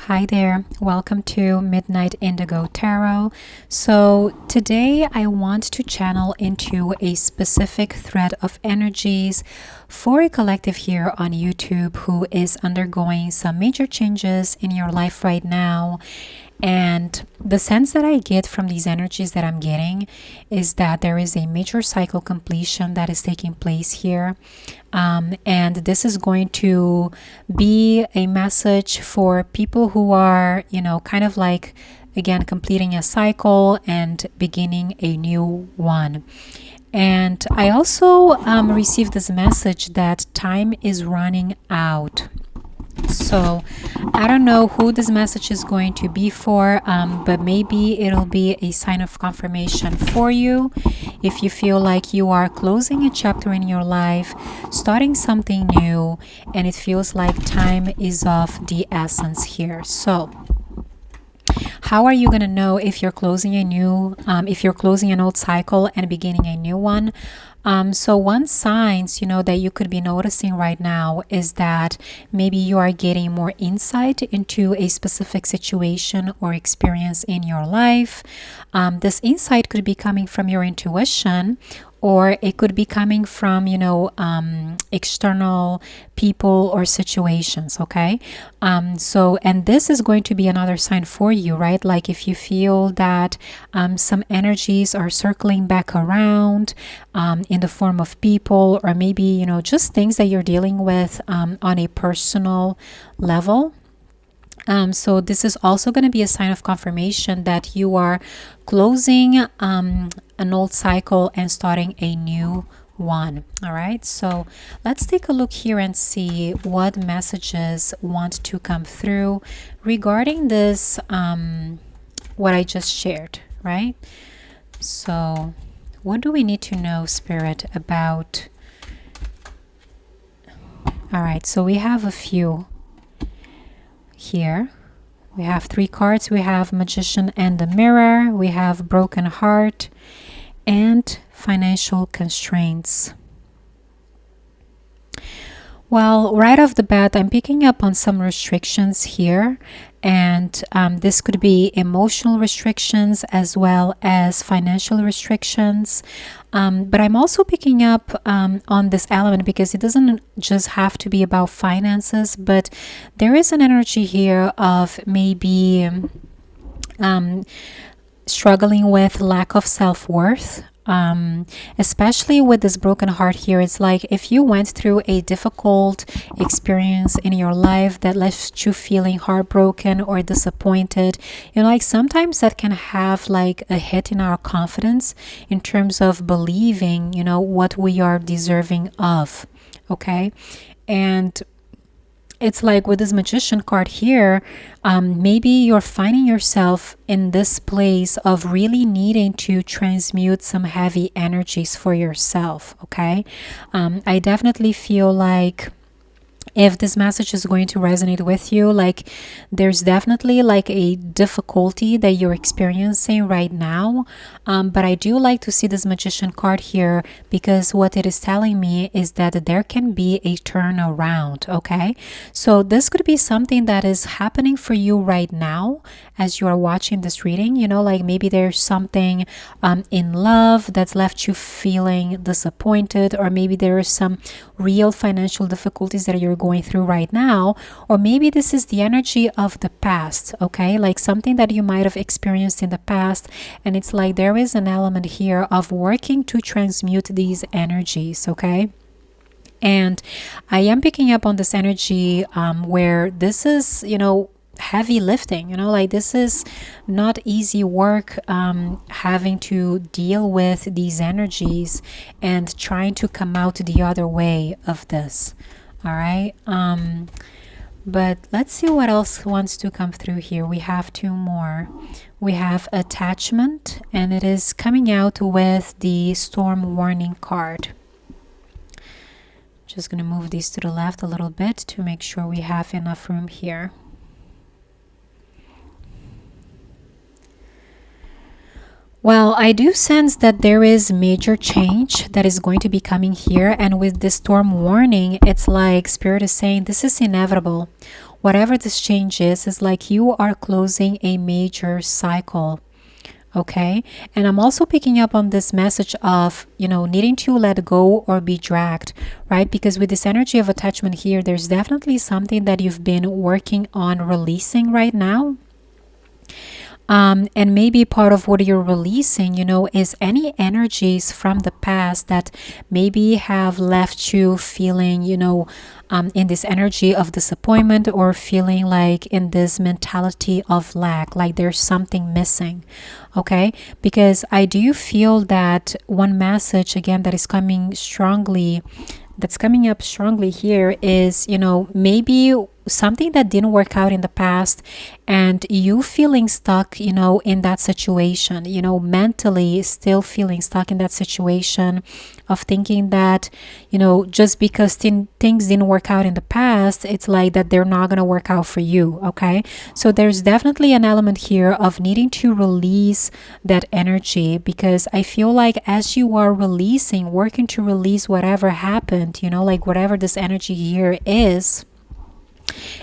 Hi there, welcome to Midnight Indigo Tarot. So, today I want to channel into a specific thread of energies for a collective here on YouTube who is undergoing some major changes in your life right now. And the sense that I get from these energies that I'm getting is that there is a major cycle completion that is taking place here. And this is going to be a message for people who are, kind of like, again, completing a cycle and beginning a new one. And I also received this message that time is running out. So I don't know who this message is going to be for, but maybe it'll be a sign of confirmation for you if you feel like you are closing a chapter in your life, starting something new, and it feels like time is of the essence here. So how are you going to know if you're closing if you're closing an old cycle and beginning a new one? So one signs, that you could be noticing right now is that maybe you are getting more insight into a specific situation or experience in your life. This insight could be coming from your intuition, or it could be coming from, external people or situations, okay? And this is going to be another sign for you, right? Like if you feel that some energies are circling back around in the form of people, or maybe, just things that you're dealing with on a personal level. So this is also going to be a sign of confirmation that you are closing an old cycle and starting a new one. All right, so let's take a look here and see what messages want to come through regarding this, what I just shared, right? So what do we need to know, Spirit, about? All right, so we have a few here. We have 3 cards. We have Magician and the Mirror. We have Broken Heart and Financial Constraints. Well, right off the bat, I'm picking up on some restrictions here, and this could be emotional restrictions as well as financial restrictions. But I'm also picking up on this element because it doesn't just have to be about finances, but there is an energy here of maybe struggling with lack of self-worth. Especially with this broken heart here, it's like if you went through a difficult experience in your life that left you feeling heartbroken or disappointed, like sometimes that can have like a hit in our confidence in terms of believing, what we are deserving of. Okay. And it's like with this Magician card here, maybe you're finding yourself in this place of really needing to transmute some heavy energies for yourself, okay? I definitely feel like if this message is going to resonate with you, like there's definitely like a difficulty that you're experiencing right now, but I do like to see this Magician card here because what it is telling me is that there can be a turnaround. Okay, so this could be something that is happening for you right now as you are watching this reading. Like maybe there's something in love that's left you feeling disappointed, or maybe there is some real financial difficulties that you're going through right now, or maybe this is the energy of the past. Okay, like something that you might have experienced in the past, and it's like there is an element here of working to transmute these energies. Okay, and I am picking up on this energy where this is, heavy lifting, like this is not easy work, having to deal with these energies and trying to come out the other way of this. All right, but let's see what else wants to come through here. We have 2 more. We have Attachment, and it is coming out with the Storm Warning card. Just going to move these to the left a little bit to make sure we have enough room here. Well, I do sense that there is major change that is going to be coming here, and with this storm warning, it's like Spirit is saying this is inevitable. whatever this change is like you are closing a major cycle. Okay. And I'm also picking up on this message of, needing to let go or be dragged, right? Because with this energy of attachment here, there's definitely something that you've been working on releasing right now. And maybe part of what you're releasing, is any energies from the past that maybe have left you feeling, in this energy of disappointment, or feeling like in this mentality of lack, like there's something missing. Okay. Because I do feel that one message again that is coming strongly, that's coming up strongly here is, maybe something that didn't work out in the past, and you feeling stuck, in that situation, mentally still feeling stuck in that situation of thinking that, just because things didn't work out in the past, it's like that they're not going to work out for you. Okay. So there's definitely an element here of needing to release that energy, because I feel like as you are releasing, working to release whatever happened, like whatever this energy here is,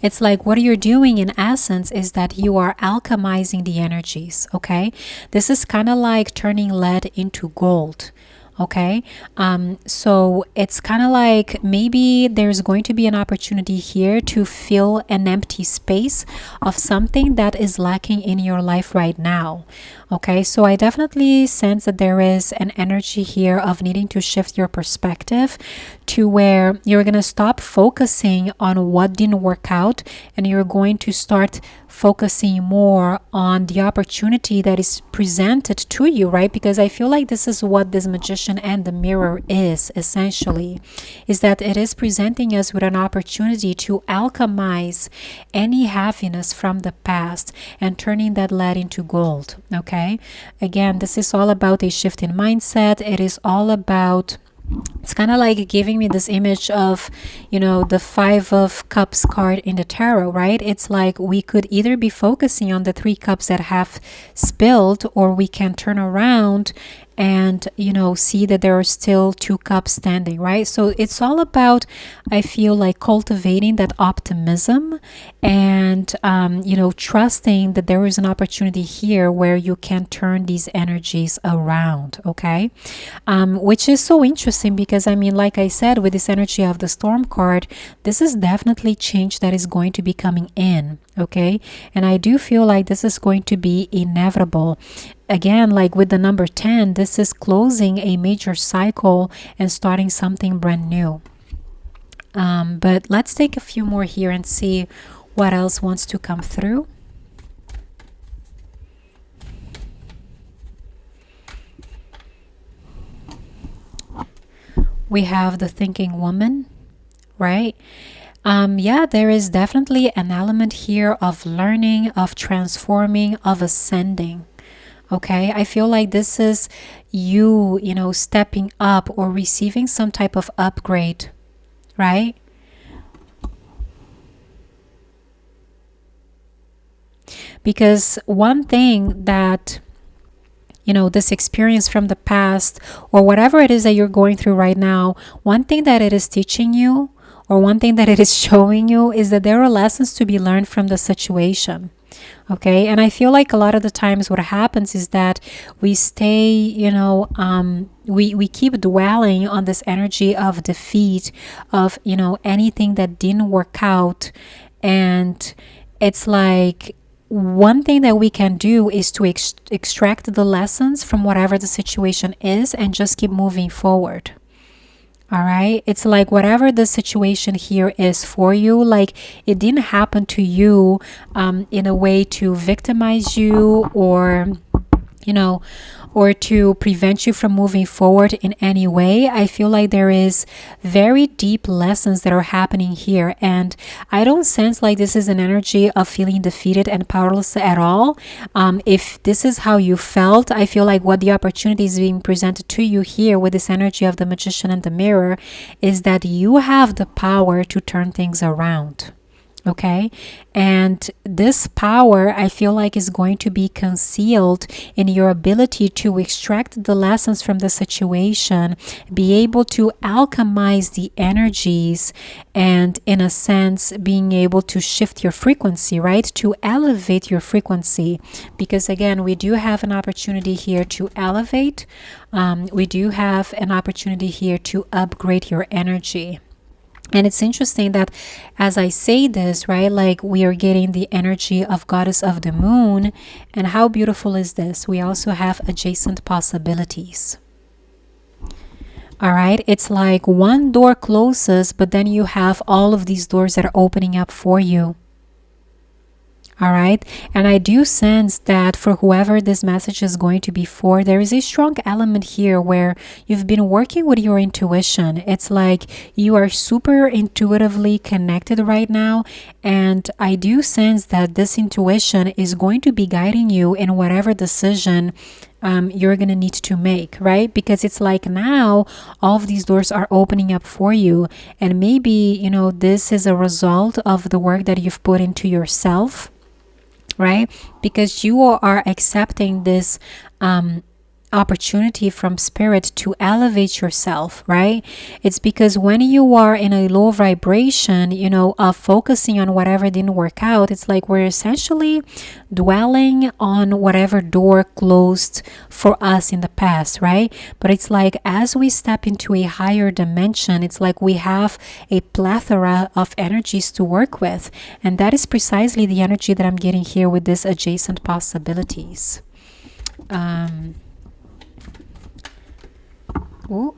it's like what you're doing in essence is that you are alchemizing the energies. Okay. This is kind of like turning lead into gold. Okay. So it's kind of like maybe there's going to be an opportunity here to fill an empty space of something that is lacking in your life right now. Okay, so I definitely sense that there is an energy here of needing to shift your perspective to where you're going to stop focusing on what didn't work out, and you're going to start focusing more on the opportunity that is presented to you, right? Because I feel like this is what this Magician and the Mirror is essentially, is that it is presenting us with an opportunity to alchemize any heaviness from the past and turning that lead into gold. Okay. Again, this is all about a shift in mindset. It is all about, it's kind of like giving me this image of, the Five of Cups card in the tarot, right? It's like we could either be focusing on the 3 cups that have spilled, or we can turn around and see that there are still 2 cups standing, right? So it's all about, I feel like, cultivating that optimism and trusting that there is an opportunity here where you can turn these energies around. Okay. Which is so interesting because like I said, with this energy of the Storm card, this is definitely change that is going to be coming in. Okay. And I do feel like this is going to be inevitable. Again, like with the number 10, this is closing a major cycle and starting something brand new. But let's take a few more here and see what else wants to come through. We have the Thinking Woman, right? Yeah, there is definitely an element here of learning, of transforming, of ascending. Okay, I feel like this is you, stepping up or receiving some type of upgrade, right? Because one thing that, this experience from the past, or whatever it is that you're going through right now, one thing that it is teaching you, or one thing that it is showing you, is that there are lessons to be learned from the situation. Okay. And I feel like a lot of the times what happens is that we stay, we keep dwelling on this energy of defeat, of, anything that didn't work out. And it's like, one thing that we can do is to extract the lessons from whatever the situation is and just keep moving forward. All right. It's like whatever the situation here is for you, like it didn't happen to you in a way to victimize you, or or to prevent you from moving forward in any way. I feel like there is very deep lessons that are happening here, and I don't sense like this is an energy of feeling defeated and powerless at all. If this is how you felt, I feel like what the opportunity is being presented to you here with this energy of the Magician and the Mirror is that you have the power to turn things around. Okay, and this power I feel like is going to be concealed in your ability to extract the lessons from the situation, be able to alchemize the energies, and in a sense being able to shift your frequency, right, to elevate your frequency. Because again, we do have an opportunity here to elevate. We do have an opportunity here to upgrade your energy. And it's interesting that as I say this, right, like we are getting the energy of Goddess of the Moon. And how beautiful is this? We also have adjacent possibilities. All right, it's like one door closes, but then you have all of these doors that are opening up for you. All right. And I do sense that for whoever this message is going to be for, there is a strong element here where you've been working with your intuition. It's like you are super intuitively connected right now. And I do sense that this intuition is going to be guiding you in whatever decision you're going to need to make, right? Because it's like now all of these doors are opening up for you. And maybe, you know, this is a result of the work that you've put into yourself, right? Because you are accepting this opportunity from spirit to elevate yourself, right? It's because when you are in a low vibration, you know, of focusing on whatever didn't work out, it's like we're essentially dwelling on whatever door closed for us in the past, right? But it's like as we step into a higher dimension, it's like we have a plethora of energies to work with. And that is precisely the energy that I'm getting here with this adjacent possibilities. Ooh,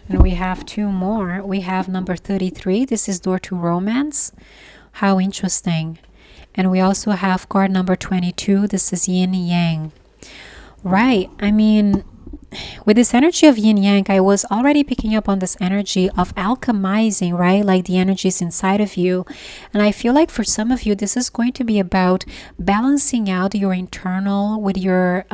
and we have two more. We have number 33. This is door to romance. How interesting. And we also have card number 22. This is yin yang. Right. I mean, with this energy of yin yang, I was already picking up on this energy of alchemizing, right? Like the energies inside of you. And I feel like for some of you, this is going to be about balancing out your internal with your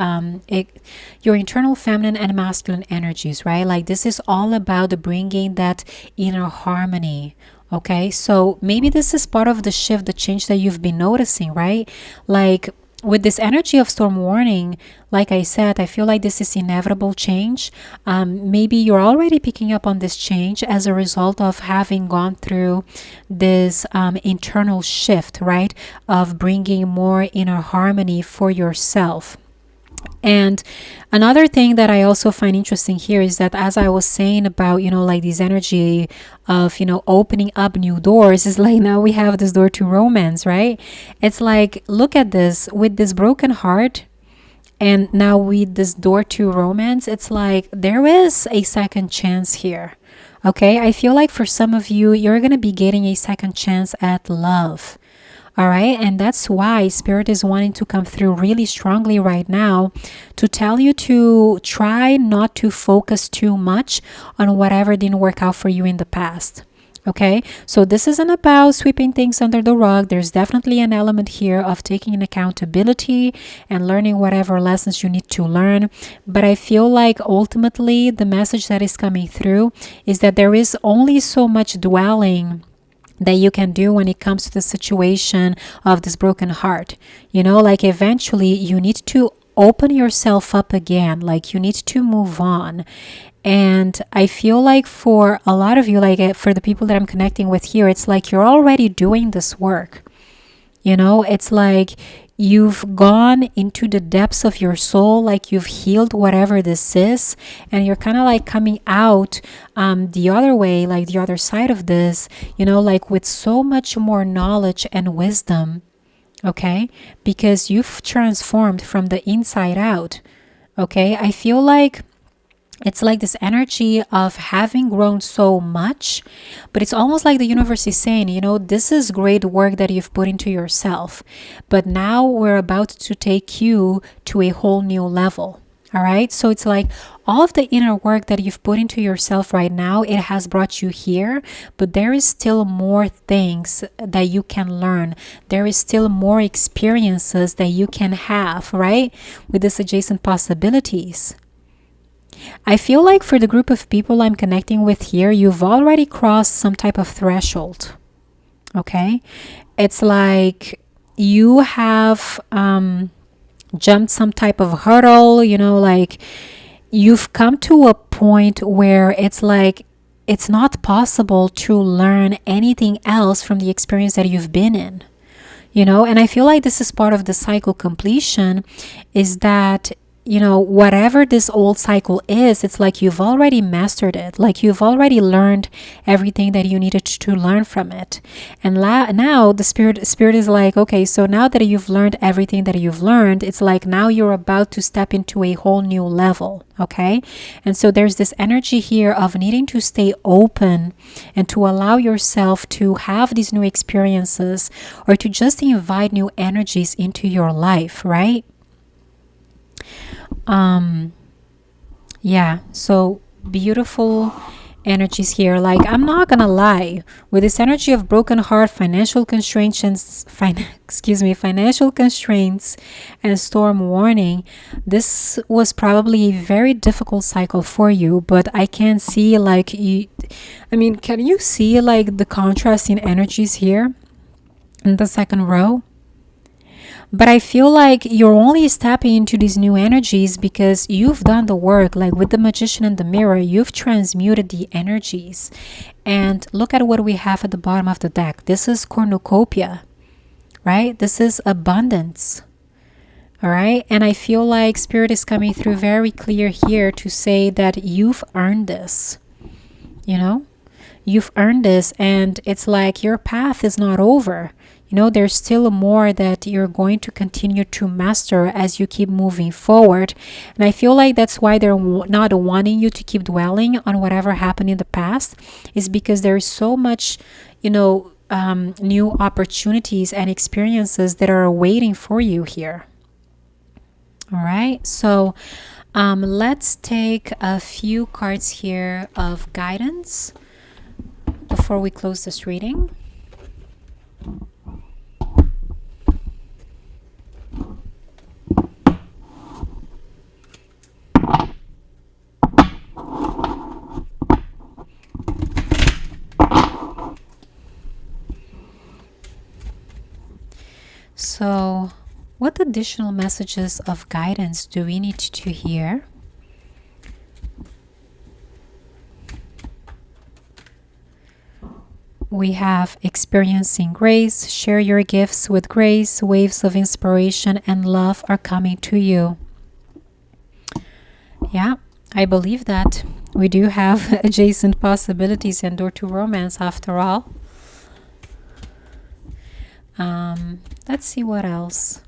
internal feminine and masculine energies, right? Like this is all about bringing that inner harmony. Okay, so maybe this is part of the shift, the change that you've been noticing, right? Like with this energy of storm warning, like I said, I feel like this is inevitable change. Maybe you're already picking up on this change as a result of having gone through this internal shift, right? Of bringing more inner harmony for yourself. And another thing that I also find interesting here is that as I was saying about, you know, like this energy of, you know, opening up new doors, is like now we have this door to romance, right? It's like, look at this with this broken heart. And now with this door to romance, it's like there is a second chance here. Okay, I feel like for some of you, you're going to be getting a second chance at love. All right, and that's why Spirit is wanting to come through really strongly right now to tell you to try not to focus too much on whatever didn't work out for you in the past. Okay, so this isn't about sweeping things under the rug. There's definitely an element here of taking an accountability and learning whatever lessons you need to learn. But I feel like ultimately the message that is coming through is that there is only so much dwelling that you can do when it comes to the situation of this broken heart. You know, like eventually you need to open yourself up again, like you need to move on. And I feel like for a lot of you, like for the people that I'm connecting with here, it's like you're already doing this work. You know, it's like you've gone into the depths of your soul, like you've healed whatever this is, and you're kind of like coming out the other way, like the other side of this, you know, like with so much more knowledge and wisdom. Okay, because you've transformed from the inside out. Okay, I feel like it's like this energy of having grown so much, but it's almost like the universe is saying, you know, this is great work that you've put into yourself, but now we're about to take you to a whole new level. All right. So it's like all of the inner work that you've put into yourself right now, it has brought you here, but there is still more things that you can learn. There is still more experiences that you can have, right? With this adjacent possibilities. I feel like for the group of people I'm connecting with here, you've already crossed some type of threshold. Okay. it's like you have jumped some type of hurdle, like you've come to a point where it's like it's not possible to learn anything else from the experience that you've been in. And I feel like this is part of the cycle completion, is that whatever this old cycle is, it's like you've already mastered it, like you've already learned everything that you needed to learn from it. And now the spirit is like, okay, so now that you've learned everything that you've learned, it's like now you're about to step into a whole new level. Okay, and so there's this energy here of needing to stay open and to allow yourself to have these new experiences, or to just invite new energies into your life, right? Yeah, so beautiful energies here. Like, I'm not gonna lie, with this energy of broken heart, financial constraints, financial constraints and storm warning, this was probably a very difficult cycle for you. But I can see, like, can you see like the contrast in energies here in the second row? But I feel like you're only stepping into these new energies because you've done the work. Like with the Magician and the Mirror, you've transmuted the energies. And look at what we have at the bottom of the deck. This is cornucopia, right? This is abundance. All right. And I feel like Spirit is coming through very clear here to say that you've earned this. You've earned this, and it's like your path is not over. There's still more that you're going to continue to master as you keep moving forward. And I feel like that's why they're not wanting you to keep dwelling on whatever happened in the past, is because there's so much, new opportunities and experiences that are waiting for you here. All right. So let's take a few cards here of guidance before we close this reading. So, what additional messages of guidance do we need to hear? We have experiencing grace, share your gifts with grace, waves of inspiration and love are coming to you. Yeah, I believe that. We do have adjacent possibilities and door to romance after all. Let's see what else.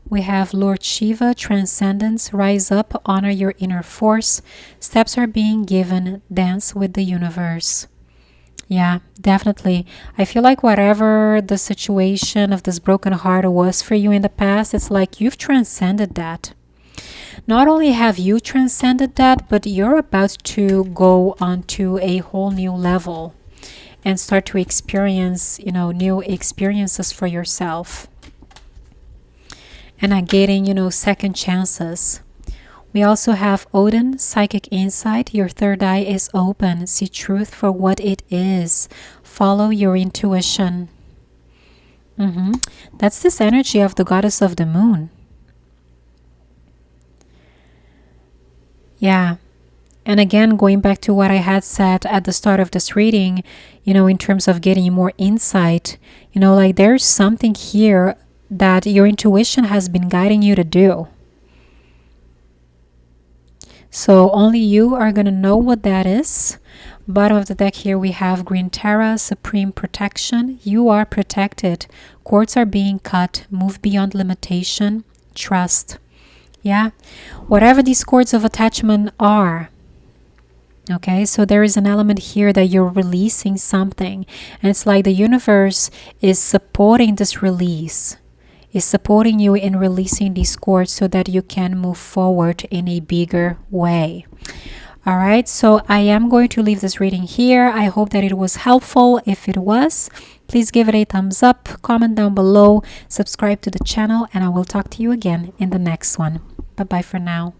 We have Lord Shiva, transcendence, rise up, honor your inner force. Steps are being given, dance with the universe. Yeah, definitely. I feel like whatever the situation of this broken heart was for you in the past, it's like you've transcended that. Not only have you transcended that, but you're about to go on to a whole new level and start to experience, new experiences for yourself. And are getting, second chances. We also have Odin, psychic insight. Your third eye is open. See truth for what it is. Follow your intuition. That's this energy of the goddess of the moon. Yeah. And again, going back to what I had said at the start of this reading, in terms of getting more insight, like there's something here that your intuition has been guiding you to do. So only you are going to know what that is. Bottom of the deck here we have Green Terra, supreme protection. You are protected. Cords are being cut. Move beyond limitation. Trust. Yeah. Whatever these cords of attachment are. Okay, so there is an element here that you're releasing something. And it's like the universe is supporting this release. Is supporting you in releasing these cords so that you can move forward in a bigger way. All right, so I am going to leave this reading here. I hope that it was helpful. If it was, please give it a thumbs up, comment down below, subscribe to the channel, and I will talk to you again in the next one. Bye-bye for now.